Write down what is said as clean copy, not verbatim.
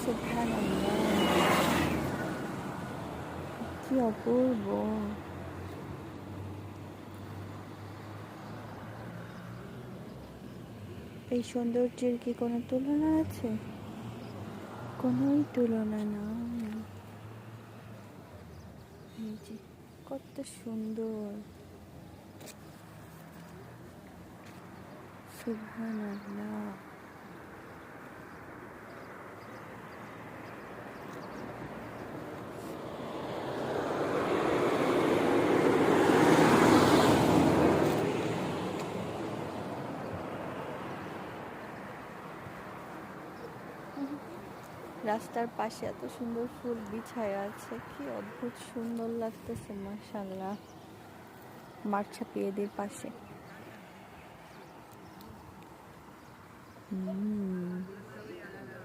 সুবহানাল্লাহ, কি অপূর্ব! এই সৌন্দর্যের কি কোনো তুলনা আছে? কোনোই তুলনা নাই। এই যে কত সুন্দর! সুবহানাল্লাহ। রাস্তার পাশে এত সুন্দর ফুল বিছায়া আছে, কি অদ্ভুত সুন্দর লাগতেছে, মাশাআল্লাহ। মার্শাপিয়েদের পাশে।